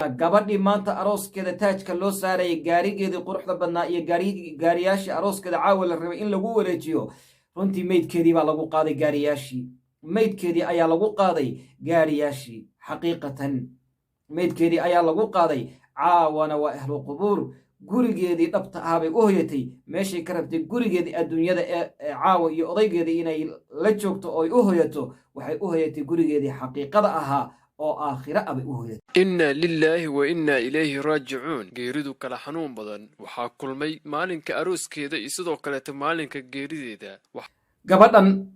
gabadhii maanta arooskeeda taajka loo saarayay gaarigeedii quruxda badnaa iyo gaariyaashii arooskeeda caawa la rabay in lagu wareejiyo runtii meydkeedii baa lagu qaaday gaariyaashii meydkeedii ayaa lagu qaaday gaariyaashii xaqiiqatan meydkeedii ayaa lagu qaaday caawana waa ahlu qubuur gurigeedii dhabta ah bay u hoyatay meeshay ka rabtay gurigeedii adduunyada ee caawa iyo odaygeedii inay la joogto oo ay u hoyato waxay u hoyatay gurigeedii xaqiiqada ahaa oo aakhira abay u hoyatay. inna lilaahi wa inna ilayhi raajicuun. geeridu kala xanuun badan waxaa kulmay maalinka arooskeeda iyo sidoo kaleeta maalinka geerideeda. gabadhan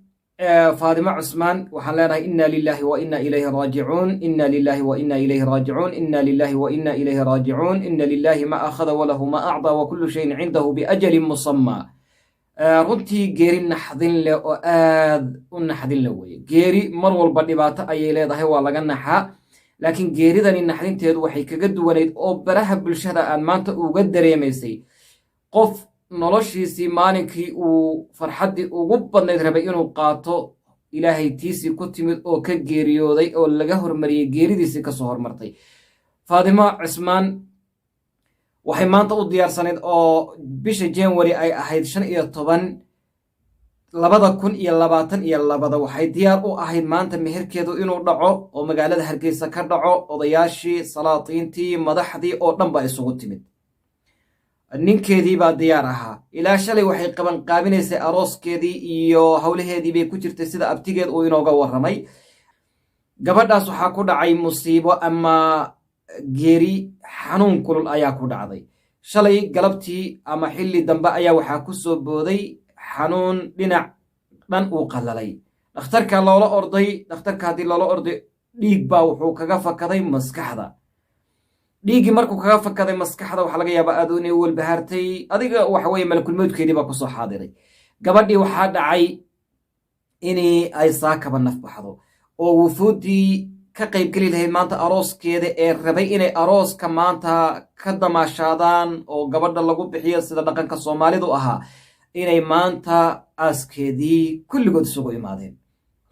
فاطمة عثمان وحن لنا إنا لله وإنا إليه راجعون إنا لله وإنا إليه راجعون إنا لله وإنا إليه راجعون إن لله ما أخذ وله ما أعطى وكل شيء عنده بأجل مصمى runtii geeri naxdin leh oo aad u naxdin leh weye geeri mar walba dhibaato ayay leedahay waa laga naxaa laakiin geeridani naxdinteedu waxay kaga duwanayd oo baraha bulshada aan maanta uga dareemaysay qof noloshiisii maalinkii uu farxaddii ugu badnayd rabay inuu qaato ilaahay tiisii ku timid oo ka geeriyooday oo laga hormariyey geeridiisii kasoo hormartay. faadimo cismaan waxay maanta u diyaarsanayd oo bisha January ay ahayd 15 2022 waxay diyaar u ahayd maanta meherkeedu inuu dhaco oo magaalada Hargeysa ka dhaco odayaashii salaatiintii madaxdii oo dhan ba isugu timid ninkeedii baa diyaar ahaa ilaa shalay waxay qaban qaabinaysay arooskeedii iyo hawlaheedii bay ku jirtay sida abtigeed uu inooga waramay. gabadhaas waxaa ku dhacay musiibo ama geeri xanuun kulul ayaa ku dhacday shalay galabtii ama xilli dambe ayaa waxaa ku soo booday xanuun dhinac dhan uu qalalay dhakhtarka loola orday dhakhtarka haddii loola orday dhiig baa wuxuu kaga fakaday maskaxda dhiigii markuu kaga fakaday maskaxda waxaa laga yaabaa aad inay walbahaartay adiga waxa weeye malakul mawdkeedii baa kusoo xaadiray gabadhii waxaa dhacay inay ay saakaba naf baxdo oo wufuudii ka qaybgeli lahayd maanta arooskeeda ee rabay inay arooska maanta ka damaashaadaan oo gabadha lagu bixiyo sida dhaqanka Soomaalidu ahaa inay maanta askeedii kulligood isugu imaadeen.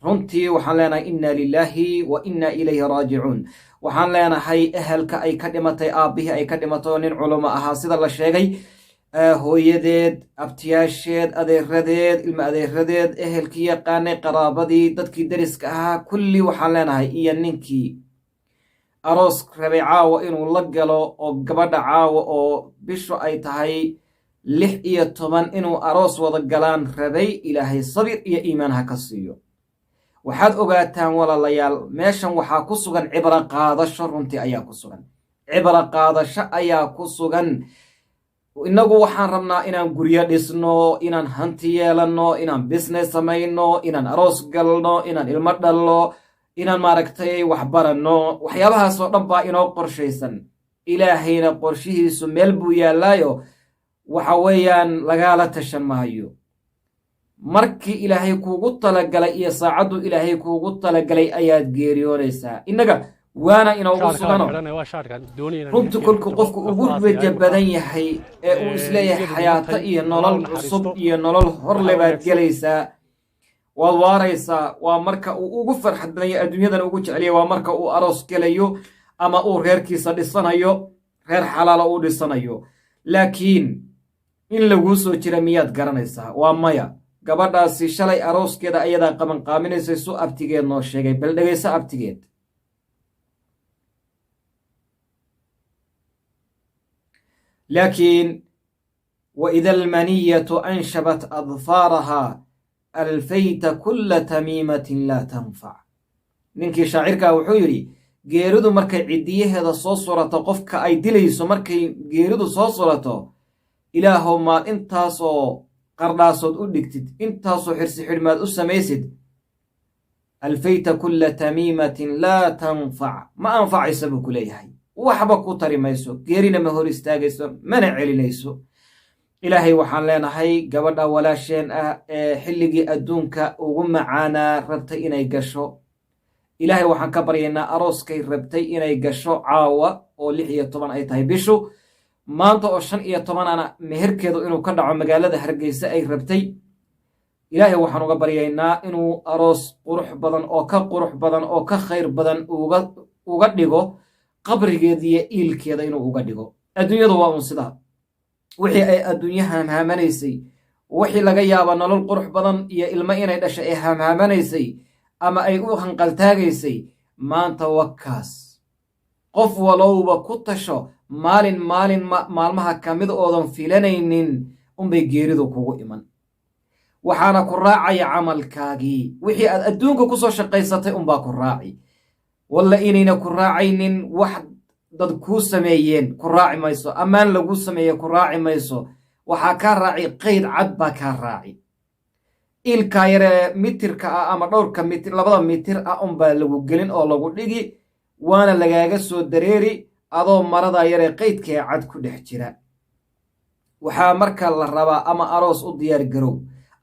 runtii waxaan leenahay inna lillahi wa inna ilayhi raajicuun waxaan leenahay ehelka ay ka dhimatay aabbihi ay ka dhimato nin culimo ahaa sida la sheegay hooyadeed abtiyaasheed adeeradeed ilma adeeradeed ehelkii yaqaanay qaraabadii dadkii dariska ahaa kulli waxaan leenahay iyo ninkii aroos rabay caawa inuu la galo oo gabadha caawa oo bishu ay tahay 16 inuu aroos wada galaan rabay ilaahay sabir iyo iimaan ha ka siiyo. waxaad ogaataan walaalayaal meeshan waxaa ku sugan cibra qaadasho runtii ayaa ku sugan cibra qaadasho ayaa ku sugan inagu waxaan rabnaa inaan guryo dhisno inaan hanti yeelano inaan business samayno inaan aroos galno inaan ilmo dhalno inaan maaragtay wax barano waxyaabahaas oo dhan baa inoo qorshaysan ilaahayna qorshihiisu meel buu yaalaayo waxa weeyaan lagala tashan maayo markii ilaahay kuugu talagalay iyo saacadu ilaahay kuugu talagalay ayaad geeriyoonaysaa inaga waana inoogu sugano runtii kolku qofku ugu rajo badan yahay ee uu isleeyahay xayaato iyo nolol cusub iyo nolol horle baad gelaysaa waad waaraysaa waa marka uu ugu farxad badan yahay adduunyadan ugu jecel yahay waa marka uu aroos gelayo ama uu reerkiisa dhisanayo reer xalaala uu dhisanayo laakiin in lagu soo jira miyaad garanaysaa waa maya gabadhaasi shalay arooskeeda ayadaa qaban qaaminaysay su abtigeed noo sheegay bal dhagayso abtigeed. laakiin وإذا المنية أنشبت أظفارها ألفيت كل تميمة لا تنفع. ninkii shaacirka wuxuu yiri geeridu markay cidiyaheeda soo surato qofka ay dilayso markay geeridu soo surato ilaahow ma intaasoo qardaasood u dhigtid intaasoo xirsi xidhmaad u samaysid alfayta kulla tamiimatin laa tanfac ma anfacaysa buu ku leeyahay waxba ku tari mayso geerina ma hor istaagayso mana celinayso. ilaahay waxaan leenahay gabadha walaasheen ah ee xilligii adduunka ugu macaanaa rabtay inay gasho ilaahay waxaan ka baryaynaa arooskay rabtay inay gasho caawa oo 16 ay tahay bishu maanta oo 15 ana meherkeedu inuu ka dhaco magaalada Hargeysa ay rabtay ilaahay waxaan uga baryaynaa inuu aroos qurux badan oo ka khayr badan uga dhigo qabrigeeda iyo iilkeeda inuu uga dhigo. adduunyadu waa un sidaa, wixii ay adduunye hamhaamanaysay, wixii laga yaaba nolol qurux badan iyo ilmo inay dhashay ay hamhaamanaysay ama ay u hanqaltaagaysay, maanta wakaas. qof walowba ku tasho, maalin maalmaha ka mid oodan filanaynin unbay geeridu kugu iman, waxaana ku raacaya camalkaagii. wixii aad adduunka ku soo shaqaysatay unbaa ku raaci. walla inayna ku raacaynin wax dad kuu sameeyeen ku raaci mayso, ammaan laguu sameeye ku raaci mayso. waxaa kaa raaci qayd cad baa kaa raaci. ilkaa yaree mitirka ah ama dhowrka mitir, 2 mitir ah unbaa lagu gelin oo lagu dhigi, waana lagaaga soo dareeri adoo marada yaree qaydkaee cad ku dhex jira. waxaa marka la rabaa ama aroos u diyaar garow,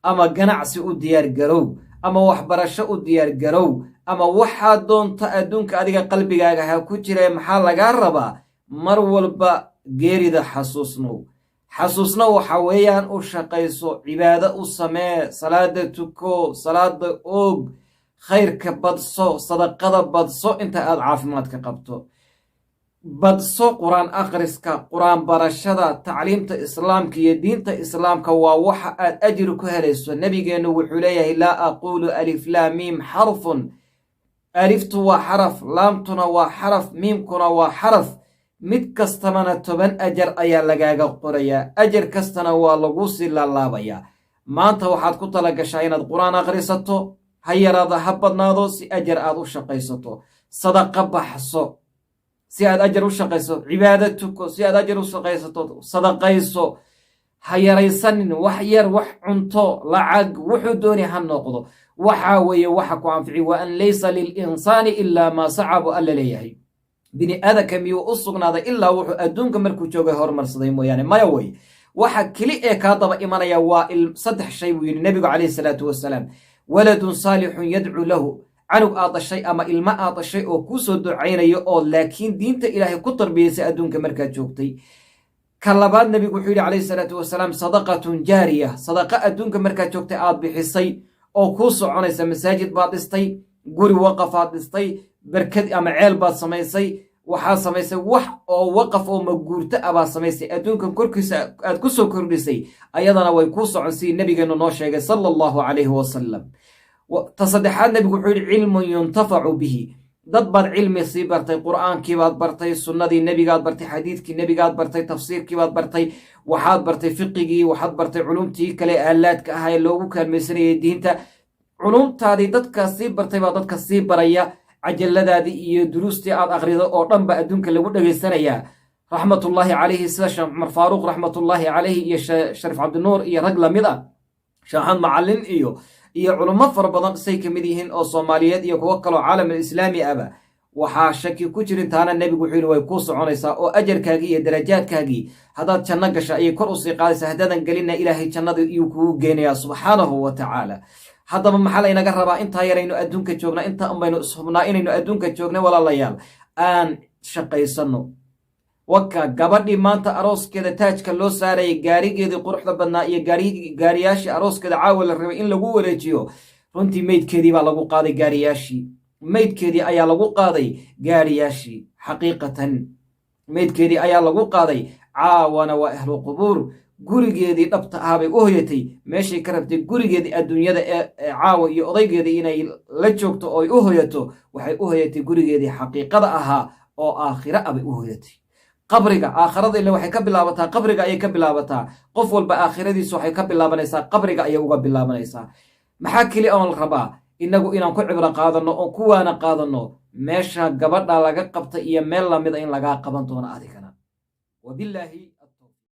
ama ganacsi u diyaar garow, ama waxbarasho u diyaar garow, ama waxaa doonta adduunka adiga qalbigaaga ha ku jira. maxaa lagaa rabaa? mar walba geerida xasuusnow. xasuusna waxa weeyaan u shaqayso, cibaado u samee, salaada tuko, salaada oog, khayrka badso, sadaqada badso inta aad caafimaadka qabto. badso qur-aan akhriska, qur-aan barashada, tacliimta islaamka iyo diinta islaamka waa waxa aad ajri ku helayso. nebigeennu wuxuu leeyahay laa aquulu alif laa miim xarfun. aliftu waa xaraf, laamtuna waa xaraf, miimkuna waa xaraf. mid kastamana 10 ajar ayaa lagaaga qorayaa, ajar kastana waa lagu sii laalaabayaa. maanta waxaad ku tala gashaa inaad qur-aan akhrisato, ha yaraada ha badnaado, si ajar aad u shaqaysato. sadaqa baxso si aad ajar u shaqayso, cibaado tuko si aad ajar u shaqaysato, sadaqayso. ha yaraysanin, wax yar, wax cunto, lacag, wuxuu dooni ha noqdo. waxaa weeye waxa ku anfici. wa an laysa lilinsaani ilaa maa sacabu alla leeyahay, bini aadanka miyuu u sugnaaday ilaa wuxuu adduunka markuu joogay hormarsaday mooyaane? maya wey. waxa keli ee kaa daba imanaya waa 3 shay buu yidhi nebigu calayhi salaatu wasalaam. waladun saalixun yadcuu lahu, canug aad dhashay ama ilmo aad dhashay oo kuu soo ducaynayo oo laakiin diinta ilaahay ku tarbiyaysay adduunka markaad joogtay. ka labaad nebigu wuxuu yidhi calayhi salaatu wasalaam sadaqatun jaariya, sadaqa adduunka markaad joogtay aad bixisay oo kuu soconaysa. masaajid baad dhistay, guri waqafaad dhistay, barkad ama ceel baad samaysay, waxaad samaysay wax oo waqaf oo maguurto ah baad samaysay, adduunkan korkiisa aad ku soo kordhisay, ayadana way kuu socon sidii nebigeennu noo sheegay sala allahu calayhi wasalam. ta saddexaad nebigu wuxuu yidhi cilmun yuntafacu bihi, dad baad cilmi sii bartay, qur'aankii baad bartay, sunnadii nebigaad bartay, xadiidkii nebigaad bartay, tafsiirkii baad bartay, waxaad bartay fiqigii, waxaad bartay culumtii kale aalaadka ah ee loogu kaalmaysanayay diinta. culumtaadii dadkaas sii bartay baa dadka sii baraya, cajaladaadii iyo duruustii aad akhrido oo dhan ba adduunka lagu dhegaysanayaa. raxmatullaahi calayhi, sida sheekh cumar faaruuq raxmatullaahi calayhi iyo shariif cabdinuur iyo rag lamid ah, sheekh axmed macallin iyo culummo fara badan say ka mid yihiin oo soomaaliyeed iyo kuwo kaloo caalam alislaami aba. waxaa shaki ku jirin taana nebigu wuxuu yidhi way kuu soconaysaa oo ajarkaagii iyo darajaadkaagii haddaad janno gasha ayay kor usii qaadaysaa, haddaadan gelinna ilaahay jannada iyuu kugu geenayaa subxaanahu wa tacaala. haddaba maxaa laynaga rabaa? intaa yaraynu adduunka joogna, intaa unbaynu ishubnaa inaynu adduunka joogna. walaalayaal, aan shaqaysanno. waka gabadhii maanta arooskeeda taajka loo saarayay, gaarigeedii quruxda badnaa iyo gaariyaashii arooskeeda caawa la rabay in lagu wareejiyo, runtii meydkeedii baa lagu qaaday gaariyaashii. meydkeedii ayaa lagu qaaday gaariyaashii. xaqiiqatan meydkeedii ayaa lagu qaaday. caawana waa ahlu qubuur, gurigeedii dhabta ah bay u hoyatay, meeshay ka rabtay gurigeedii adduunyada ee caawa iyo odaygeedii inay la joogto ooy u hoyato, waxay u hoyatay gurigeedii xaqiiqada ahaa oo aakhira ah bay u hoyatay. qabriga, aakhirada ile waxay ka bilaabataa qabriga ayay ka bilaabataa. qof walba aakhiradiisu waxay ka bilaabanaysaa qabriga ayay uga bilaabanaysaa. maxaa keli oon la rabaa? innagu inaan ku cibro qaadanno oo ku waana qaadanno meesha gabadha laga qabta iyo meel lamida in lagaa qaban doono adigana. wabilaahi